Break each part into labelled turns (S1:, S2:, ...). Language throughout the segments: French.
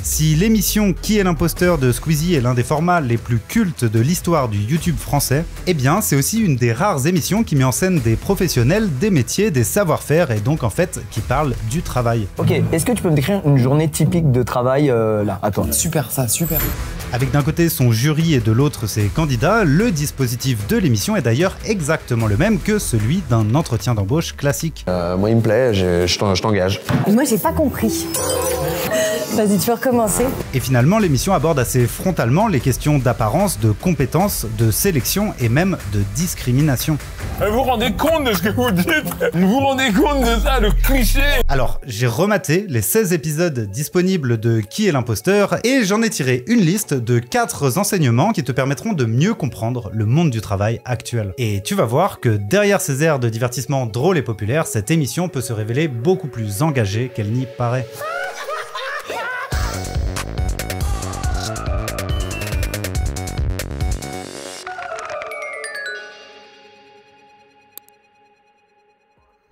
S1: Si l'émission Qui est l'imposteur de Squeezie est l'un des formats les plus cultes de l'histoire du YouTube français, eh bien c'est aussi une des rares émissions qui met en scène des professionnels, des métiers, des savoir-faire et donc en fait qui parle du travail.
S2: Ok, est-ce que tu peux me décrire une journée typique de travail là, à toi?
S3: Super ça, super.
S1: Avec d'un côté son jury et de l'autre ses candidats, le dispositif de l'émission est d'ailleurs exactement le même que celui d'un entretien d'embauche classique.
S4: Moi il me plaît, je t'engage.
S5: Moi j'ai pas compris. Vas-y, tu peux recommencer.
S1: Et finalement, l'émission aborde assez frontalement les questions d'apparence, de compétences, de sélection et même de discrimination.
S6: Vous vous rendez compte de ce que vous dites? Vous vous rendez compte de ça, le cliché?
S1: Alors, j'ai rematé les 16 épisodes disponibles de Qui est l'imposteur et j'en ai tiré une liste de 4 enseignements qui te permettront de mieux comprendre le monde du travail actuel. Et tu vas voir que derrière ces airs de divertissement drôles et populaires, cette émission peut se révéler beaucoup plus engagée qu'elle n'y paraît.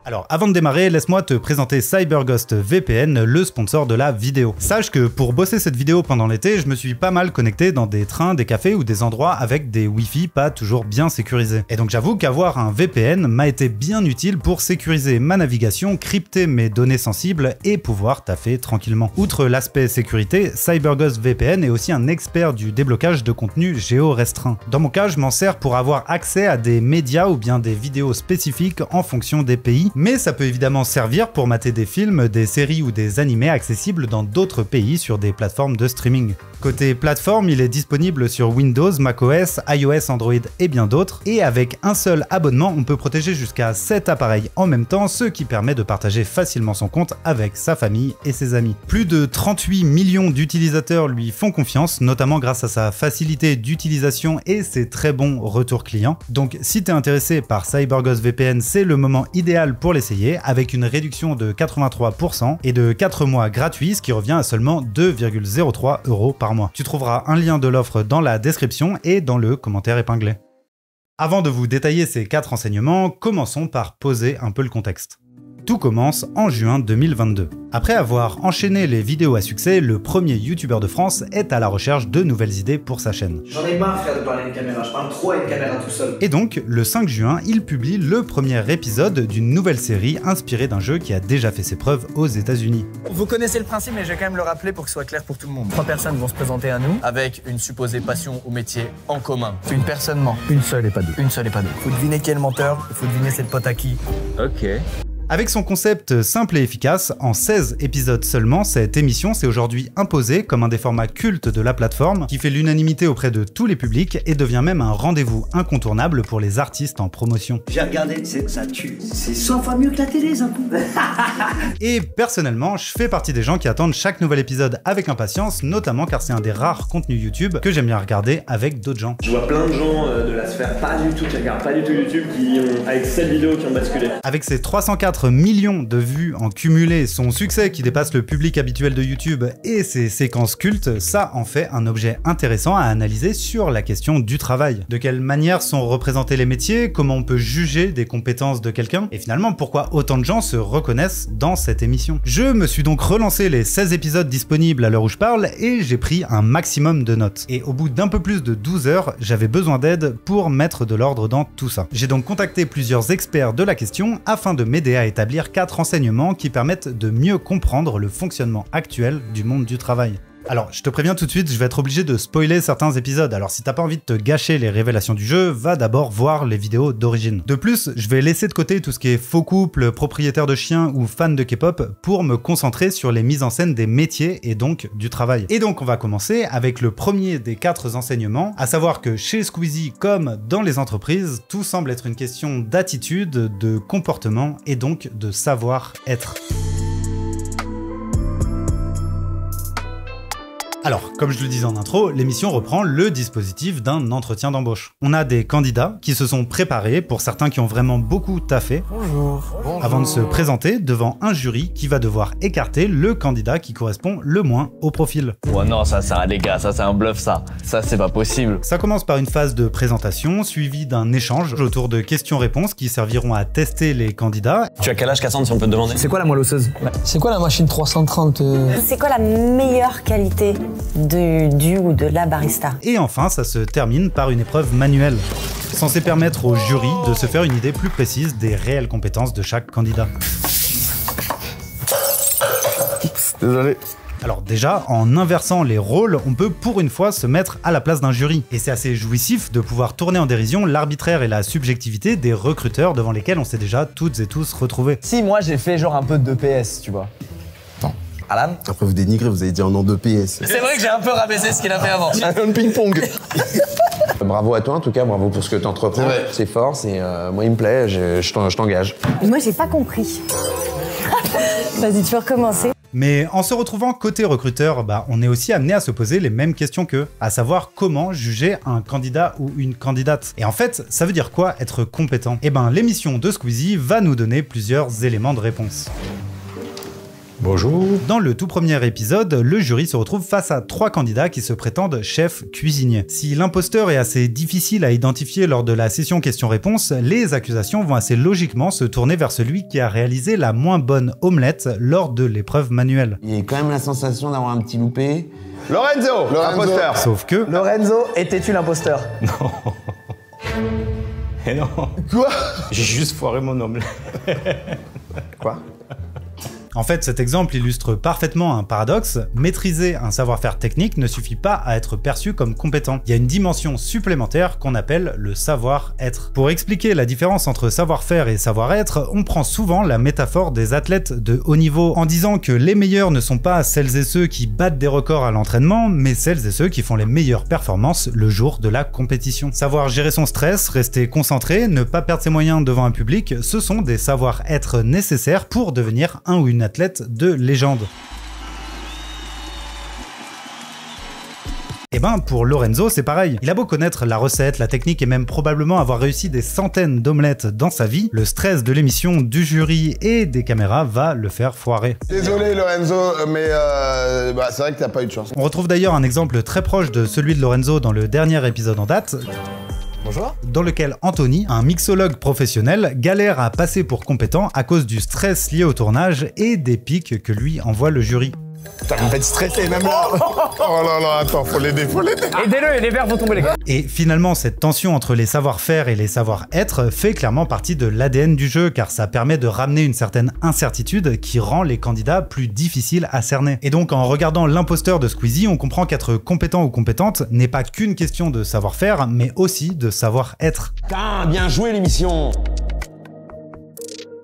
S1: Alors, avant de démarrer, laisse-moi te présenter CyberGhost VPN, le sponsor de la vidéo. Sache que pour bosser cette vidéo pendant l'été, je me suis pas mal connecté dans des trains, des cafés ou des endroits avec des Wi-Fi pas toujours bien sécurisés. Et donc j'avoue qu'avoir un VPN m'a été bien utile pour sécuriser ma navigation, crypter mes données sensibles et pouvoir taffer tranquillement. Outre l'aspect sécurité, CyberGhost VPN est aussi un expert du déblocage de contenu géo-restreint. Dans mon cas, je m'en sers pour avoir accès à des médias ou bien des vidéos spécifiques en fonction des pays, mais ça peut évidemment servir pour mater des films, des séries ou des animés accessibles dans d'autres pays sur des plateformes de streaming. Côté plateforme, il est disponible sur Windows, macOS, iOS, Android et bien d'autres, et avec un seul abonnement, on peut protéger jusqu'à 7 appareils en même temps, ce qui permet de partager facilement son compte avec sa famille et ses amis. Plus de 38 millions d'utilisateurs lui font confiance, notamment grâce à sa facilité d'utilisation et ses très bons retours clients. Donc si t'es intéressé par CyberGhost VPN, c'est le moment idéal pour l'essayer, avec une réduction de 83% et de 4 mois gratuits, ce qui revient à seulement 2,03 € par mois. Tu trouveras un lien de l'offre dans la description et dans le commentaire épinglé. Avant de vous détailler ces 4 enseignements, commençons par poser un peu le contexte. Tout commence en juin 2022. Après avoir enchaîné les vidéos à succès, le premier youtubeur de France est à la recherche de nouvelles idées pour sa chaîne.
S7: J'en ai marre, frère, de parler à une caméra, je parle trop à une caméra tout seul.
S1: Et donc, le 5 juin, il publie le premier épisode d'une nouvelle série inspirée d'un jeu qui a déjà fait ses preuves aux États-Unis.
S2: Vous connaissez le principe, mais je vais quand même le rappeler pour que ce soit clair pour tout le monde. 3 personnes vont se présenter à nous avec une supposée passion ou métier en commun. Une personne ment. Une seule et pas deux. Une seule et pas deux. Faut deviner qui est le menteur, il faut deviner c'est le pote à qui. Ok.
S1: Avec son concept simple et efficace, en 16 épisodes seulement, cette émission s'est aujourd'hui imposée comme un des formats cultes de la plateforme, qui fait l'unanimité auprès de tous les publics et devient même un rendez-vous incontournable pour les artistes en promotion.
S7: J'ai regardé, ça tue. C'est 100 fois mieux que la télé, ça.
S1: Et personnellement, je fais partie des gens qui attendent chaque nouvel épisode avec impatience, notamment car c'est un des rares contenus YouTube que j'aime bien regarder avec d'autres gens.
S8: Je vois plein de gens de la sphère pas du tout, qui regardent pas du tout YouTube, qui ont, avec cette vidéo, qui ont basculé.
S1: Avec ses 304 millions de vues en cumulé, son succès qui dépasse le public habituel de YouTube et ses séquences cultes, ça en fait un objet intéressant à analyser sur la question du travail. De quelle manière sont représentés les métiers, comment on peut juger des compétences de quelqu'un, et finalement pourquoi autant de gens se reconnaissent dans cette émission. Je me suis donc relancé les 16 épisodes disponibles à l'heure où je parle et j'ai pris un maximum de notes. Et au bout d'un peu plus de 12 heures, j'avais besoin d'aide pour mettre de l'ordre dans tout ça. J'ai donc contacté plusieurs experts de la question afin de m'aider à établir 4 enseignements qui permettent de mieux comprendre le fonctionnement actuel du monde du travail. Alors, je te préviens tout de suite, je vais être obligé de spoiler certains épisodes, alors si t'as pas envie de te gâcher les révélations du jeu, va d'abord voir les vidéos d'origine. De plus, je vais laisser de côté tout ce qui est faux couple, propriétaire de chiens ou fan de K-pop pour me concentrer sur les mises en scène des métiers et donc du travail. Et donc on va commencer avec le premier des 4 enseignements, à savoir que chez Squeezie comme dans les entreprises, tout semble être une question d'attitude, de comportement et donc de savoir-être. Alors, comme je le disais en intro, l'émission reprend le dispositif d'un entretien d'embauche. On a des candidats qui se sont préparés, pour certains qui ont vraiment beaucoup taffé, avant de se présenter devant un jury qui va devoir écarter le candidat qui correspond le moins au profil.
S2: Oh non, ça les gars, ça c'est un bluff ça. Ça c'est pas possible.
S1: Ça commence par une phase de présentation, suivie d'un échange autour de questions-réponses qui serviront à tester les candidats.
S2: Tu as quel âge, Cassandre, si on peut te demander? C'est quoi la moelle osseuse?
S3: C'est quoi la machine 330
S5: C'est quoi la meilleure qualité du ou de la barista?
S1: Et enfin, ça se termine par une épreuve manuelle, censée permettre au jury de se faire une idée plus précise des réelles compétences de chaque candidat.
S4: Désolé.
S1: Alors déjà, en inversant les rôles, on peut pour une fois se mettre à la place d'un jury. Et c'est assez jouissif de pouvoir tourner en dérision l'arbitraire et la subjectivité des recruteurs devant lesquels on s'est déjà toutes et tous retrouvés.
S2: Si moi j'ai fait genre un peu de PS, tu vois.
S4: Attends.
S2: Alan?
S9: Après vous dénigrez, vous avez dit en an 2 PS.
S2: C'est vrai que j'ai un peu rabaissé ce qu'il a fait avant.
S4: Un ping-pong. Bravo à toi en tout cas, bravo pour ce que tu entreprends. C'est fort, moi il me plaît, je t'engage.
S5: Moi, j'ai pas compris. Vas-y, tu peux recommencer.
S1: Mais en se retrouvant côté recruteur, on est aussi amené à se poser les mêmes questions qu'eux, à savoir comment juger un candidat ou une candidate. Et en fait, ça veut dire quoi être compétent? Eh ben, l'émission de Squeezie va nous donner plusieurs éléments de réponse.
S6: Bonjour.
S1: Dans le tout premier épisode, le jury se retrouve face à 3 candidats qui se prétendent chefs cuisiniers. Si l'imposteur est assez difficile à identifier lors de la session questions-réponses, les accusations vont assez logiquement se tourner vers celui qui a réalisé la moins bonne omelette lors de l'épreuve manuelle.
S9: Il y a quand même la sensation d'avoir un petit loupé.
S4: Lorenzo, imposteur.
S1: Sauf que...
S2: Lorenzo, étais-tu l'imposteur?
S6: Non. Et non.
S4: Quoi?
S6: J'ai juste foiré mon omelette.
S4: Quoi?
S1: En fait, cet exemple illustre parfaitement un paradoxe. Maîtriser un savoir-faire technique ne suffit pas à être perçu comme compétent. Il y a une dimension supplémentaire qu'on appelle le savoir-être. Pour expliquer la différence entre savoir-faire et savoir-être, on prend souvent la métaphore des athlètes de haut niveau en disant que les meilleurs ne sont pas celles et ceux qui battent des records à l'entraînement, mais celles et ceux qui font les meilleures performances le jour de la compétition. Savoir gérer son stress, rester concentré, ne pas perdre ses moyens devant un public, ce sont des savoir-être nécessaires pour devenir un ou une athlète de légende. Et ben pour Lorenzo c'est pareil, il a beau connaître la recette, la technique et même probablement avoir réussi des centaines d'omelettes dans sa vie, le stress de l'émission, du jury et des caméras va le faire foirer.
S10: Désolé Lorenzo, mais c'est vrai que t'as pas eu de chance.
S1: On retrouve d'ailleurs un exemple très proche de celui de Lorenzo dans le dernier épisode en date.
S2: Bonjour.
S1: Dans lequel Anthony, un mixologue professionnel, galère à passer pour compétent à cause du stress lié au tournage et des pics que lui envoie le jury.
S10: Putain, vous me faites stresser même là. Oh là là, attends, faut l'aider.
S2: Aidez-le, les verres vont tomber les gars.
S1: Et finalement, cette tension entre les savoir-faire et les savoir-être fait clairement partie de l'ADN du jeu, car ça permet de ramener une certaine incertitude qui rend les candidats plus difficiles à cerner. Et donc en regardant l'imposteur de Squeezie, on comprend qu'être compétent ou compétente n'est pas qu'une question de savoir-faire, mais aussi de savoir-être.
S9: Putain, bien joué l'émission.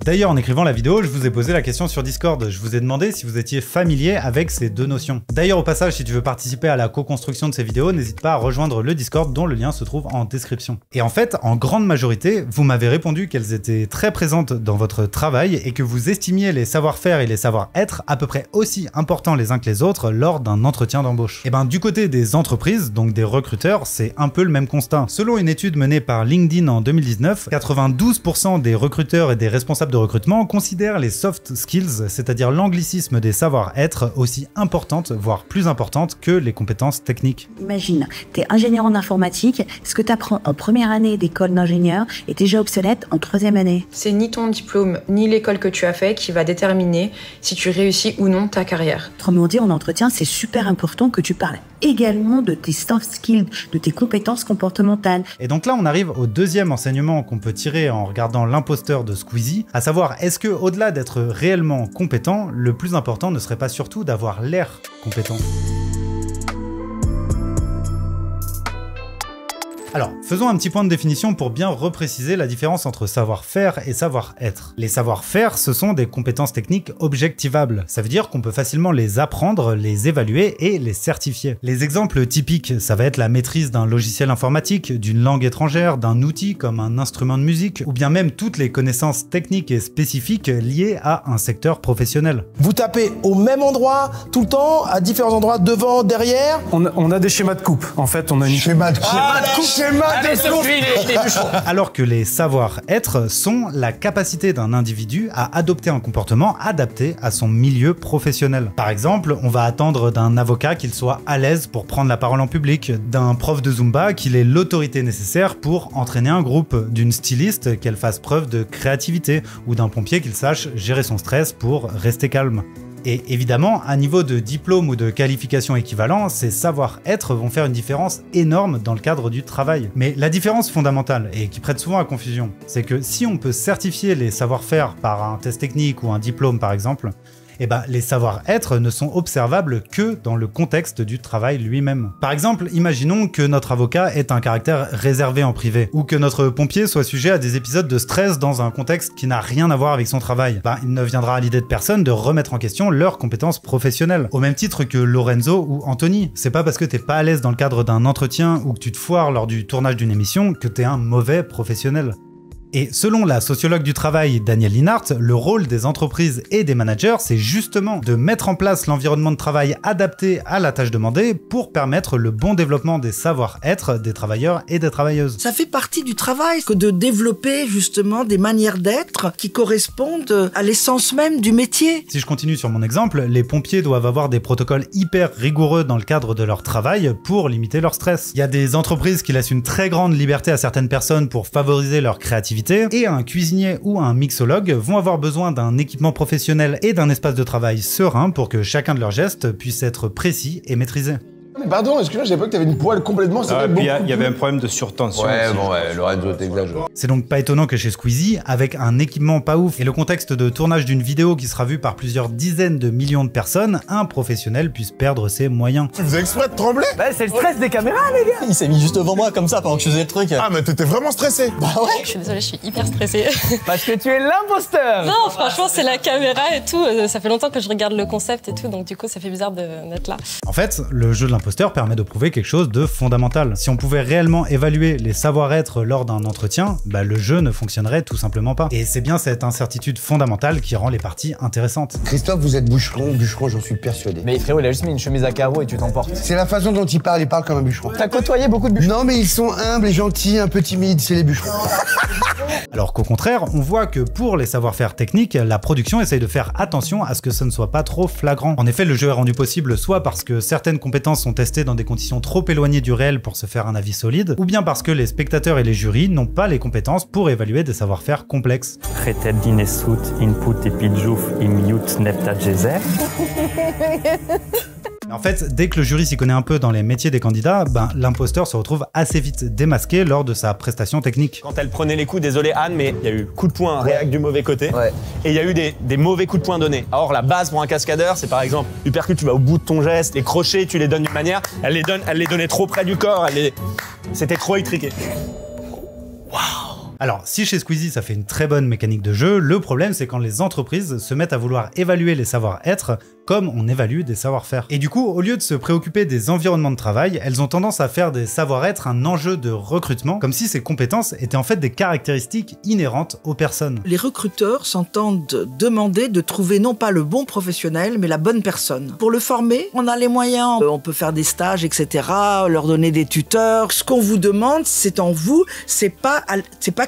S1: D'ailleurs, en écrivant la vidéo, je vous ai posé la question sur Discord. Je vous ai demandé si vous étiez familier avec ces deux notions. D'ailleurs, au passage, si tu veux participer à la co-construction de ces vidéos, n'hésite pas à rejoindre le Discord dont le lien se trouve en description. Et en fait, en grande majorité, vous m'avez répondu qu'elles étaient très présentes dans votre travail et que vous estimiez les savoir-faire et les savoir-être à peu près aussi importants les uns que les autres lors d'un entretien d'embauche. Et ben, du côté des entreprises, donc des recruteurs, c'est un peu le même constat. Selon une étude menée par LinkedIn en 2019, 92% des recruteurs et des responsables de recrutement considèrent les soft skills, c'est-à-dire l'anglicisme des savoir-être, aussi importantes, voire plus importantes que les compétences techniques.
S11: Imagine, tu es ingénieur en informatique, ce que tu apprends en première année d'école d'ingénieur est déjà obsolète en troisième année.
S12: C'est ni ton diplôme, ni l'école que tu as fait qui va déterminer si tu réussis ou non ta carrière.
S11: Autrement dit, en entretien, c'est super important que tu parles également de tes soft skills, de tes compétences comportementales.
S1: Et donc là, on arrive au deuxième enseignement qu'on peut tirer en regardant l'imposteur de Squeezie, à savoir, est-ce que au-delà d'être réellement compétent, le plus important ne serait pas surtout d'avoir l'air compétent? Alors, faisons un petit point de définition pour bien repréciser la différence entre savoir-faire et savoir-être. Les savoir-faire, ce sont des compétences techniques objectivables. Ça veut dire qu'on peut facilement les apprendre, les évaluer et les certifier. Les exemples typiques, ça va être la maîtrise d'un logiciel informatique, d'une langue étrangère, d'un outil comme un instrument de musique, ou bien même toutes les connaissances techniques et spécifiques liées à un secteur professionnel.
S3: Vous tapez au même endroit, tout le temps, à différents endroits, devant, derrière.
S13: On a des schémas de coupe. En fait, on a une...
S10: Schéma de coupe.
S1: Alors que les savoir-être sont la capacité d'un individu à adopter un comportement adapté à son milieu professionnel. Par exemple, on va attendre d'un avocat qu'il soit à l'aise pour prendre la parole en public, d'un prof de Zumba qu'il ait l'autorité nécessaire pour entraîner un groupe, d'une styliste qu'elle fasse preuve de créativité, ou d'un pompier qu'il sache gérer son stress pour rester calme. Et évidemment, à niveau de diplôme ou de qualification équivalent, ces savoir-être vont faire une différence énorme dans le cadre du travail. Mais la différence fondamentale, et qui prête souvent à confusion, c'est que si on peut certifier les savoir-faire par un test technique ou un diplôme par exemple, eh ben, les savoir-être ne sont observables que dans le contexte du travail lui-même. Par exemple, imaginons que notre avocat ait un caractère réservé en privé, ou que notre pompier soit sujet à des épisodes de stress dans un contexte qui n'a rien à voir avec son travail. Ben, il ne viendra à l'idée de personne de remettre en question leurs compétences professionnelles, au même titre que Lorenzo ou Anthony. C'est pas parce que t'es pas à l'aise dans le cadre d'un entretien ou que tu te foires lors du tournage d'une émission que t'es un mauvais professionnel. Et selon la sociologue du travail Danielle Linhart, le rôle des entreprises et des managers, c'est justement de mettre en place l'environnement de travail adapté à la tâche demandée pour permettre le bon développement des savoir-être des travailleurs et des travailleuses.
S14: Ça fait partie du travail que de développer justement des manières d'être qui correspondent à l'essence même du métier.
S1: Si je continue sur mon exemple, les pompiers doivent avoir des protocoles hyper rigoureux dans le cadre de leur travail pour limiter leur stress. Il y a des entreprises qui laissent une très grande liberté à certaines personnes pour favoriser leur créativité, et un cuisinier ou un mixologue vont avoir besoin d'un équipement professionnel et d'un espace de travail serein pour que chacun de leurs gestes puisse être précis et maîtrisé.
S10: Mais pardon, excuse-moi, j'avais pas que t'avais une poêle complètement...
S6: Puis il y avait un problème de surtension.
S4: Ouais,
S6: aussi,
S4: bon, ouais, Lorenzo t'exagère.
S1: C'est donc pas étonnant que chez Squeezie, avec un équipement pas ouf et le contexte de tournage d'une vidéo qui sera vue par plusieurs dizaines de millions de personnes, un professionnel puisse perdre ses moyens.
S10: Tu faisais exprès de trembler?
S2: Bah, c'est le stress des caméras, les gars.
S3: Il s'est mis juste devant moi comme ça pendant que je faisais le truc.
S10: Ah, mais t'étais vraiment stressé?
S3: Bah ouais.
S15: Je suis désolée, je suis hyper stressée.
S2: Parce que tu es l'imposteur.
S15: Non, franchement, c'est la caméra et tout. Ça fait longtemps que je regarde le concept et tout, donc du coup, ça fait bizarre d'être là.
S1: En fait, le jeu de l'imposteur permet de prouver quelque chose de fondamental. Si on pouvait réellement évaluer les savoir-être lors d'un entretien, bah le jeu ne fonctionnerait tout simplement pas. Et c'est bien cette incertitude fondamentale qui rend les parties intéressantes.
S10: Christophe, vous êtes bûcheron, j'en suis persuadé.
S2: Mais frérot, il a juste mis une chemise à carreaux et tu t'emportes.
S10: C'est la façon dont il parle comme un bûcheron.
S2: T'as côtoyé beaucoup de bûcherons?
S10: Non, mais ils sont humbles et gentils, un peu timides, c'est les bûcherons.
S1: Alors qu'au contraire, on voit que pour les savoir-faire techniques, la production essaye de faire attention à ce que ce ne soit pas trop flagrant. En effet, le jeu est rendu possible soit parce que certaines compétences sont testées dans des conditions trop éloignées du réel pour se faire un avis solide, ou bien parce que les spectateurs et les jurys n'ont pas les compétences pour évaluer des savoir-faire complexes.
S16: Retet dinesut input epidjouf imiut nepta jezer.
S1: En fait, dès que le jury s'y connaît un peu dans les métiers des candidats, ben, l'imposteur se retrouve assez vite démasqué lors de sa prestation technique.
S17: Quand elle prenait les coups, désolé Anne, mais il y a eu coup de poing réac du mauvais côté, et il y a eu des mauvais coups de poing donnés. Alors la base pour un cascadeur, c'est par exemple, uppercut, tu vas au bout de ton geste, les crochets, tu les donnes d'une manière, elle les donnait trop près du corps, c'était trop étriqué. Waouh!
S1: Alors, si chez Squeezie ça fait une très bonne mécanique de jeu, le problème c'est quand les entreprises se mettent à vouloir évaluer les savoir-être comme on évalue des savoir-faire. Et du coup, au lieu de se préoccuper des environnements de travail, elles ont tendance à faire des savoir-être un enjeu de recrutement, comme si ces compétences étaient en fait des caractéristiques inhérentes aux personnes.
S14: Les recruteurs s'entendent demander de trouver non pas le bon professionnel, mais la bonne personne. Pour le former, on a les moyens, on peut faire des stages, etc., leur donner des tuteurs. Ce qu'on vous demande, c'est en vous, c'est pas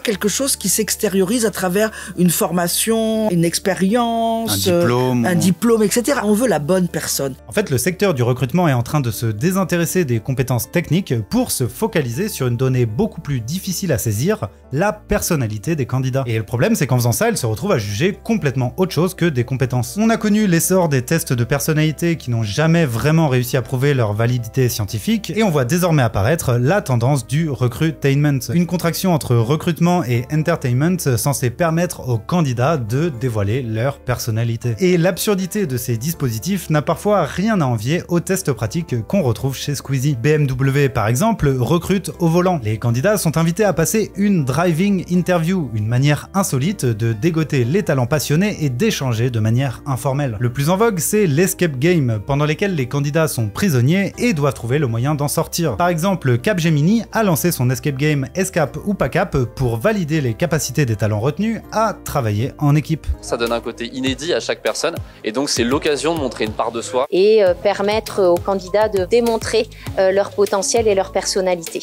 S14: quelque chose qui s'extériorise à travers une formation, une expérience, un diplôme, etc. On veut la bonne personne.
S1: En fait, le secteur du recrutement est en train de se désintéresser des compétences techniques pour se focaliser sur une donnée beaucoup plus difficile à saisir, la personnalité des candidats. Et le problème, c'est qu'en faisant ça, ils se retrouvent à juger complètement autre chose que des compétences. On a connu l'essor des tests de personnalité qui n'ont jamais vraiment réussi à prouver leur validité scientifique, et on voit désormais apparaître la tendance du recruitainment, une contraction entre recrutement et entertainment censée permettre aux candidats de dévoiler leur personnalité. Et l'absurdité de ces dispositifs dispositif n'a parfois rien à envier aux tests pratiques qu'on retrouve chez Squeezie. BMW par exemple recrute au volant. Les candidats sont invités à passer une driving interview, une manière insolite de dégoter les talents passionnés et d'échanger de manière informelle. Le plus en vogue, c'est l'escape game, pendant lesquels les candidats sont prisonniers et doivent trouver le moyen d'en sortir. Par exemple, Capgemini a lancé son escape game Escape ou pas Cap pour valider les capacités des talents retenus à travailler en équipe.
S18: Ça donne un côté inédit à chaque personne et donc c'est l'occasion de montrer une part de soi.
S19: Et permettre aux candidats de démontrer leur potentiel et leur personnalité.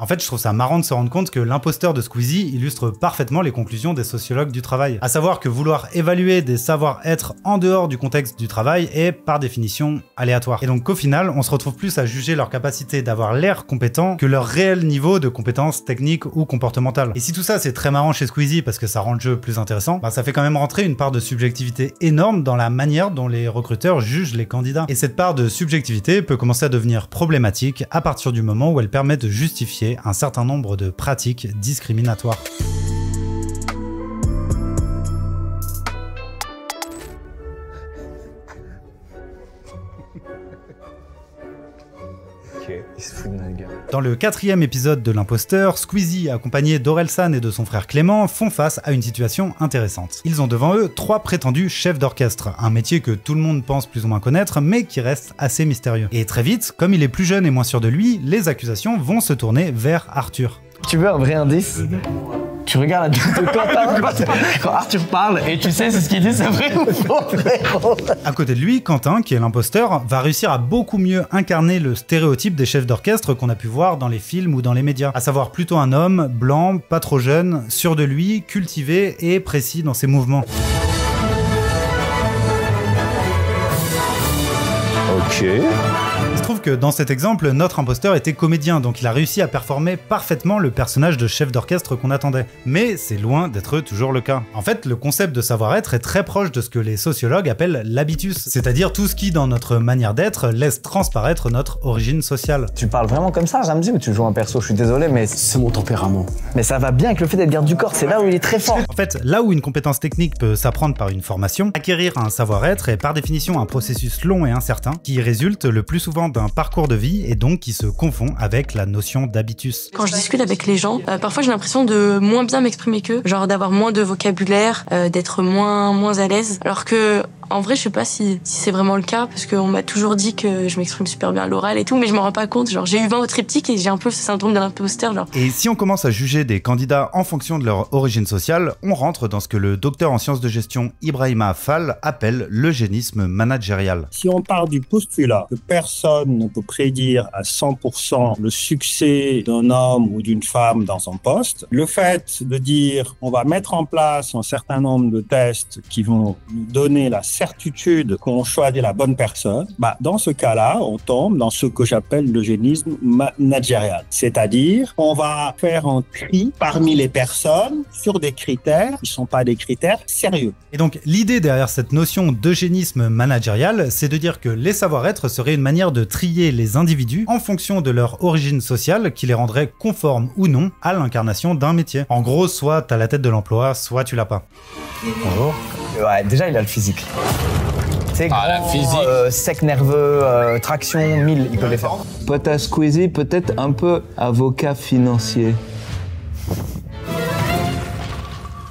S1: En fait, je trouve ça marrant de se rendre compte que l'imposteur de Squeezie illustre parfaitement les conclusions des sociologues du travail. À savoir que vouloir évaluer des savoir-être en dehors du contexte du travail est par définition aléatoire. Et donc qu'au final, on se retrouve plus à juger leur capacité d'avoir l'air compétent que leur réel niveau de compétences techniques ou comportementales. Et si tout ça c'est très marrant chez Squeezie parce que ça rend le jeu plus intéressant, bah ça fait quand même rentrer une part de subjectivité énorme dans la manière dont les recruteurs jugent les candidats. Et cette part de subjectivité peut commencer à devenir problématique à partir du moment où elle permet de justifier un certain nombre de pratiques discriminatoires.
S2: Il se fout de notre gueule.
S1: Dans le 4e épisode de l'imposteur, Squeezie, accompagné d'Orelsan et de son frère Clément, font face à une situation intéressante. Ils ont devant eux 3 prétendus chefs d'orchestre, un métier que tout le monde pense plus ou moins connaître, mais qui reste assez mystérieux. Et très vite, comme il est plus jeune et moins sûr de lui, les accusations vont se tourner vers Arthur.
S2: Tu veux un vrai indice? Tu regardes la tête de Quentin quand Arthur parle et tu sais c'est ce qu'il dit, c'est vrai ou faux, frérot?
S1: À côté de lui, Quentin, qui est l'imposteur, va réussir à beaucoup mieux incarner le stéréotype des chefs d'orchestre qu'on a pu voir dans les films ou dans les médias. À savoir plutôt un homme, blanc, pas trop jeune, sûr de lui, cultivé et précis dans ses mouvements.
S6: Ok.
S1: Il se trouve que dans cet exemple, notre imposteur était comédien, donc il a réussi à performer parfaitement le personnage de chef d'orchestre qu'on attendait. Mais c'est loin d'être toujours le cas. En fait, le concept de savoir-être est très proche de ce que les sociologues appellent l'habitus, c'est-à-dire tout ce qui, dans notre manière d'être, laisse transparaître notre origine sociale.
S2: Tu parles vraiment comme ça, Ramzi, ou tu joues un perso? Je suis désolé, mais
S9: c'est mon tempérament.
S2: Mais ça va bien avec le fait d'être garde du corps, c'est là où il est très fort.
S1: En fait, là où une compétence technique peut s'apprendre par une formation, acquérir un savoir-être est par définition un processus long et incertain qui résulte le plus souvent d'un parcours de vie et donc qui se confond avec la notion d'habitus.
S12: Quand je discute avec les gens, parfois j'ai l'impression de moins bien m'exprimer qu'eux, genre d'avoir moins de vocabulaire, d'être moins à l'aise, alors que en vrai, je sais pas si c'est vraiment le cas, parce qu'on m'a toujours dit que je m'exprime super bien à l'oral et tout, mais je m'en rends pas compte. Genre, j'ai eu 20 au triptyque et j'ai un peu ce syndrome de l'imposteur, genre.
S1: Et si on commence à juger des candidats en fonction de leur origine sociale, on rentre dans ce que le docteur en sciences de gestion Ibrahima Fall appelle l'eugénisme managérial.
S20: Si on part du postulat que personne ne peut prédire à 100% le succès d'un homme ou d'une femme dans son poste, le fait de dire on va mettre en place un certain nombre de tests qui vont nous donner la certitude qu'on choisit la bonne personne, bah dans ce cas-là, on tombe dans ce que j'appelle l'eugénisme managérial. C'est-à-dire, on va faire un tri parmi les personnes sur des critères qui ne sont pas des critères sérieux.
S1: Et donc, l'idée derrière cette notion d'eugénisme managérial, c'est de dire que les savoir-être seraient une manière de trier les individus en fonction de leur origine sociale qui les rendrait conformes ou non à l'incarnation d'un métier. En gros, soit t'as la tête de l'emploi, soit tu l'as pas.
S2: Bonjour. Ouais, déjà, il a le physique. C'est grand,
S6: la physique.
S2: Sec, nerveux, traction, 1000, il peut les faire.
S21: Pote à Squeezie, peut-être un peu avocat financier.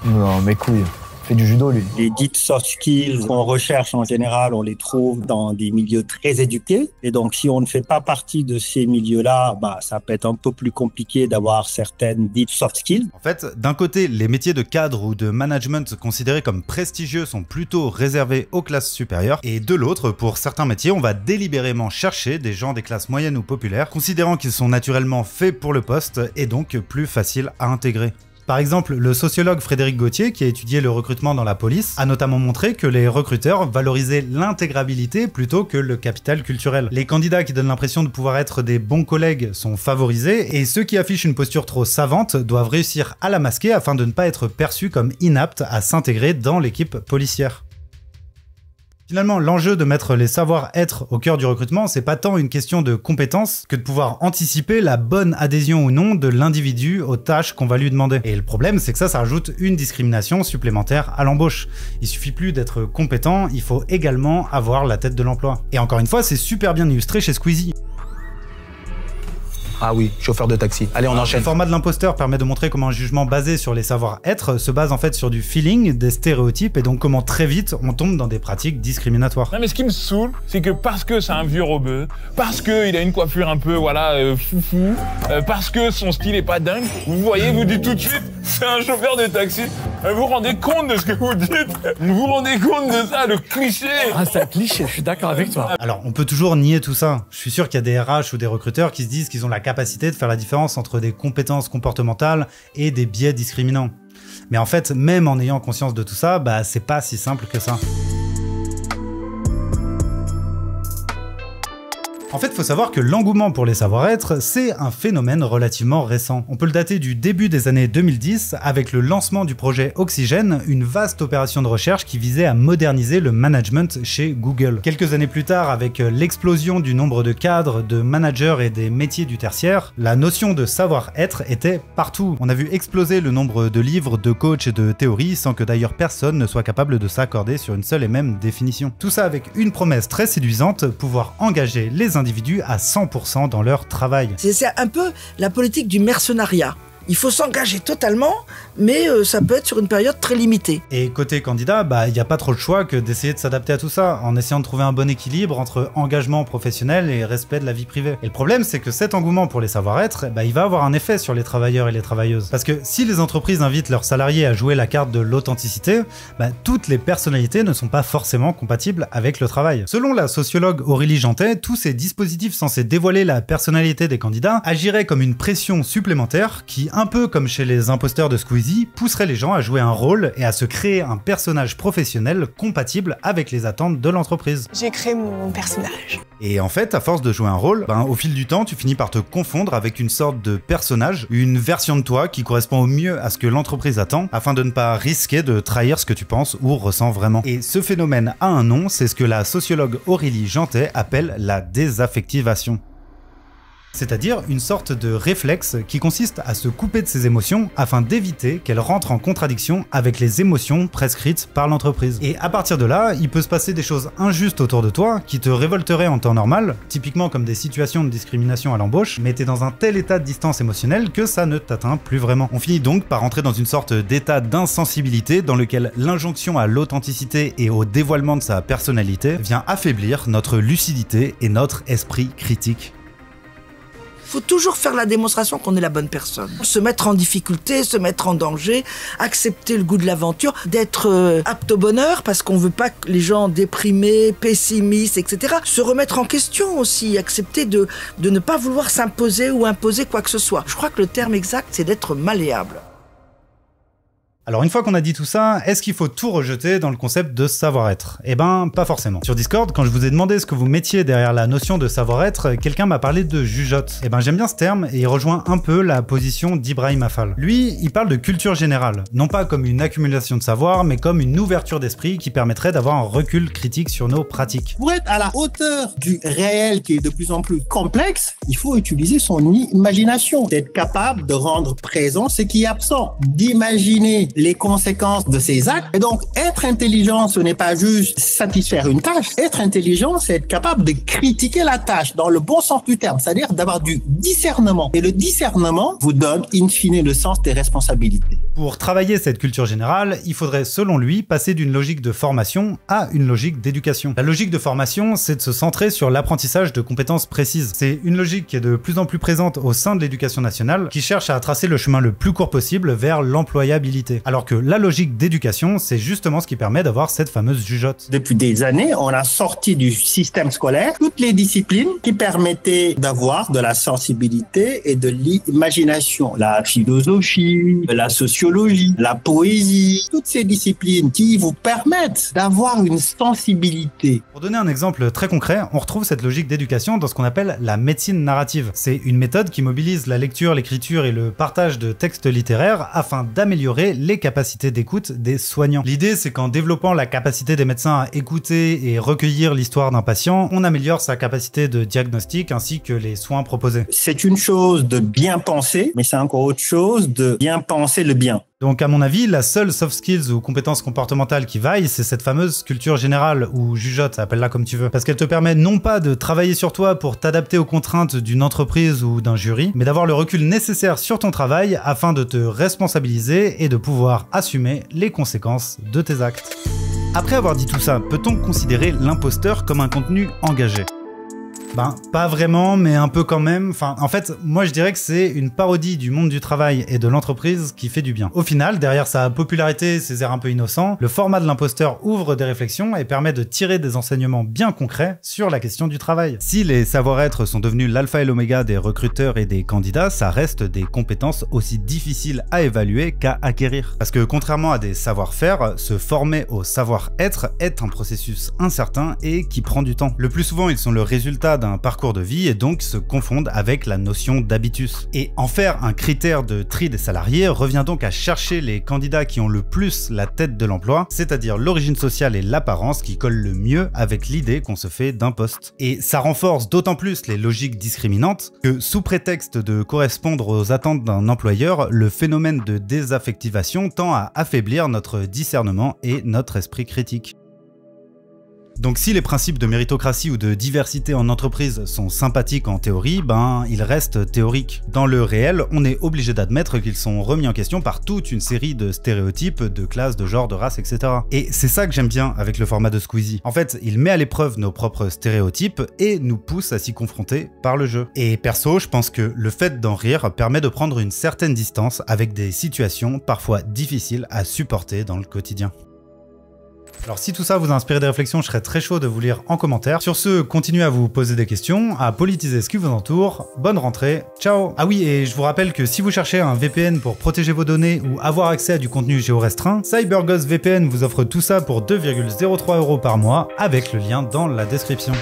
S2: Non, mes couilles. Fait du judo, lui.
S20: Les dites soft skills qu'on recherche en général, on les trouve dans des milieux très éduqués. Et donc, si on ne fait pas partie de ces milieux-là, bah, ça peut être un peu plus compliqué d'avoir certaines dites soft skills.
S1: En fait, d'un côté, les métiers de cadre ou de management considérés comme prestigieux sont plutôt réservés aux classes supérieures. Et de l'autre, pour certains métiers, on va délibérément chercher des gens des classes moyennes ou populaires, considérant qu'ils sont naturellement faits pour le poste et donc plus faciles à intégrer. Par exemple, le sociologue Frédéric Gauthier, qui a étudié le recrutement dans la police, a notamment montré que les recruteurs valorisaient l'intégrabilité plutôt que le capital culturel. Les candidats qui donnent l'impression de pouvoir être des bons collègues sont favorisés, et ceux qui affichent une posture trop savante doivent réussir à la masquer afin de ne pas être perçus comme inaptes à s'intégrer dans l'équipe policière. Finalement, l'enjeu de mettre les savoir-être au cœur du recrutement, c'est pas tant une question de compétences que de pouvoir anticiper la bonne adhésion ou non de l'individu aux tâches qu'on va lui demander. Et le problème, c'est que ça rajoute une discrimination supplémentaire à l'embauche. Il suffit plus d'être compétent, il faut également avoir la tête de l'emploi. Et encore une fois, c'est super bien illustré chez Squeezie.
S3: Ah oui, chauffeur de taxi. Allez, on enchaîne.
S1: Le format de l'imposteur permet de montrer comment un jugement basé sur les savoir-être se base en fait sur du feeling, des stéréotypes, et donc comment très vite on tombe dans des pratiques discriminatoires.
S6: Non mais ce qui me saoule, c'est que parce que c'est un vieux robeux, parce qu'il a une coiffure un peu, voilà, foufou, parce que son style est pas dingue, vous voyez, vous dites tout de suite, c'est un chauffeur de taxi. Vous vous rendez compte de ce que vous dites? Vous vous rendez compte de ça, le cliché?
S2: Ah, c'est un cliché, je suis d'accord avec toi.
S1: Alors, on peut toujours nier tout ça. Je suis sûr qu'il y a des RH ou des recruteurs qui se disent qu'ils ont la capacité de faire la différence entre des compétences comportementales et des biais discriminants. Mais en fait, même en ayant conscience de tout ça, bah c'est pas si simple que ça. En fait, il faut savoir que l'engouement pour les savoir-être, c'est un phénomène relativement récent. On peut le dater du début des années 2010 avec le lancement du projet Oxygène, une vaste opération de recherche qui visait à moderniser le management chez Google. Quelques années plus tard, avec l'explosion du nombre de cadres, de managers et des métiers du tertiaire, la notion de savoir-être était partout. On a vu exploser le nombre de livres, de coachs et de théories sans que d'ailleurs personne ne soit capable de s'accorder sur une seule et même définition. Tout ça avec une promesse très séduisante, pouvoir engager les individus à 100% dans leur travail.
S14: C'est un peu la politique du mercenariat. Il faut s'engager totalement, mais ça peut être sur une période très limitée.
S1: Et côté candidat, bah il n'y a pas trop le choix que d'essayer de s'adapter à tout ça, en essayant de trouver un bon équilibre entre engagement professionnel et respect de la vie privée. Et le problème, c'est que cet engouement pour les savoir-être, bah il va avoir un effet sur les travailleurs et les travailleuses. Parce que si les entreprises invitent leurs salariés à jouer la carte de l'authenticité, bah toutes les personnalités ne sont pas forcément compatibles avec le travail. Selon la sociologue Aurélie Jantet, tous ces dispositifs censés dévoiler la personnalité des candidats agiraient comme une pression supplémentaire qui, un peu comme chez les imposteurs de Squeezie, pousserait les gens à jouer un rôle et à se créer un personnage professionnel compatible avec les attentes de l'entreprise.
S7: J'ai créé mon personnage.
S1: Et en fait, à force de jouer un rôle, au fil du temps, tu finis par te confondre avec une sorte de personnage, une version de toi qui correspond au mieux à ce que l'entreprise attend, afin de ne pas risquer de trahir ce que tu penses ou ressens vraiment. Et ce phénomène a un nom, c'est ce que la sociologue Aurélie Jantet appelle la désaffectivation. C'est-à-dire une sorte de réflexe qui consiste à se couper de ses émotions afin d'éviter qu'elles rentrent en contradiction avec les émotions prescrites par l'entreprise. Et à partir de là, il peut se passer des choses injustes autour de toi qui te révolteraient en temps normal, typiquement comme des situations de discrimination à l'embauche, mais t'es dans un tel état de distance émotionnelle que ça ne t'atteint plus vraiment. On finit donc par entrer dans une sorte d'état d'insensibilité dans lequel l'injonction à l'authenticité et au dévoilement de sa personnalité vient affaiblir notre lucidité et notre esprit critique.
S14: Faut toujours faire la démonstration qu'on est la bonne personne. Se mettre en difficulté, se mettre en danger, accepter le goût de l'aventure, d'être apte au bonheur parce qu'on veut pas que les gens déprimés, pessimistes, etc. Se remettre en question aussi, accepter de ne pas vouloir s'imposer ou imposer quoi que ce soit. Je crois que le terme exact, c'est d'être malléable.
S1: Alors une fois qu'on a dit tout ça, est-ce qu'il faut tout rejeter dans le concept de savoir-être? Eh ben, pas forcément. Sur Discord, quand je vous ai demandé ce que vous mettiez derrière la notion de savoir-être, quelqu'un m'a parlé de jugeote. Eh ben, j'aime bien ce terme et il rejoint un peu la position d'Ibrahim Afal. Lui, il parle de culture générale, non pas comme une accumulation de savoir, mais comme une ouverture d'esprit qui permettrait d'avoir un recul critique sur nos pratiques.
S20: Pour être à la hauteur du réel qui est de plus en plus complexe, il faut utiliser son imagination, d'être capable de rendre présent ce qui est absent, d'imaginer les conséquences de ses actes. Et donc, être intelligent, ce n'est pas juste satisfaire une tâche. Être intelligent, c'est être capable de critiquer la tâche dans le bon sens du terme, c'est-à-dire d'avoir du discernement. Et le discernement vous donne, in fine, le sens des responsabilités.
S1: Pour travailler cette culture générale, il faudrait, selon lui, passer d'une logique de formation à une logique d'éducation. La logique de formation, c'est de se centrer sur l'apprentissage de compétences précises. C'est une logique qui est de plus en plus présente au sein de l'éducation nationale, qui cherche à tracer le chemin le plus court possible vers l'employabilité. Alors que la logique d'éducation, c'est justement ce qui permet d'avoir cette fameuse jugeote.
S20: Depuis des années, on a sorti du système scolaire toutes les disciplines qui permettaient d'avoir de la sensibilité et de l'imagination. La philosophie, la sociologie, sociologie, la poésie, toutes ces disciplines qui vous permettent d'avoir une sensibilité.
S1: Pour donner un exemple très concret, on retrouve cette logique d'éducation dans ce qu'on appelle la médecine narrative. C'est une méthode qui mobilise la lecture, l'écriture et le partage de textes littéraires afin d'améliorer les capacités d'écoute des soignants. L'idée, c'est qu'en développant la capacité des médecins à écouter et recueillir l'histoire d'un patient, on améliore sa capacité de diagnostic ainsi que les soins proposés.
S20: C'est une chose de bien penser, mais c'est encore autre chose de bien penser le bien.
S1: Donc à mon avis, la seule soft skills ou compétence comportementale qui vaille, c'est cette fameuse culture générale ou jugeote, appelle-la comme tu veux. Parce qu'elle te permet non pas de travailler sur toi pour t'adapter aux contraintes d'une entreprise ou d'un jury, mais d'avoir le recul nécessaire sur ton travail afin de te responsabiliser et de pouvoir assumer les conséquences de tes actes. Après avoir dit tout ça, peut-on considérer l'imposteur comme un contenu engagé ? Ben, pas vraiment, mais un peu quand même. Enfin, en fait, moi je dirais que c'est une parodie du monde du travail et de l'entreprise qui fait du bien. Au final, derrière sa popularité, ses airs un peu innocents, le format de l'imposteur ouvre des réflexions et permet de tirer des enseignements bien concrets sur la question du travail. Si les savoir-être sont devenus l'alpha et l'oméga des recruteurs et des candidats, ça reste des compétences aussi difficiles à évaluer qu'à acquérir. Parce que contrairement à des savoir-faire, se former au savoir-être est un processus incertain et qui prend du temps. Le plus souvent, ils sont le résultat d'un parcours de vie et donc se confondent avec la notion d'habitus. Et en faire un critère de tri des salariés revient donc à chercher les candidats qui ont le plus la tête de l'emploi, c'est-à-dire l'origine sociale et l'apparence qui collent le mieux avec l'idée qu'on se fait d'un poste. Et ça renforce d'autant plus les logiques discriminantes que, sous prétexte de correspondre aux attentes d'un employeur, le phénomène de désaffectivation tend à affaiblir notre discernement et notre esprit critique. Donc si les principes de méritocratie ou de diversité en entreprise sont sympathiques en théorie, ben ils restent théoriques. Dans le réel, on est obligé d'admettre qu'ils sont remis en question par toute une série de stéréotypes, de classes, de genres, de races, etc. Et c'est ça que j'aime bien avec le format de Squeezie. En fait, il met à l'épreuve nos propres stéréotypes et nous pousse à s'y confronter par le jeu. Et perso, je pense que le fait d'en rire permet de prendre une certaine distance avec des situations parfois difficiles à supporter dans le quotidien. Alors si tout ça vous a inspiré des réflexions, je serais très chaud de vous lire en commentaire. Sur ce, continuez à vous poser des questions, à politiser ce qui vous entoure. Bonne rentrée, ciao! Ah oui, et je vous rappelle que si vous cherchez un VPN pour protéger vos données ou avoir accès à du contenu géorestreint, CyberGhost VPN vous offre tout ça pour 2,03 € par mois avec le lien dans la description.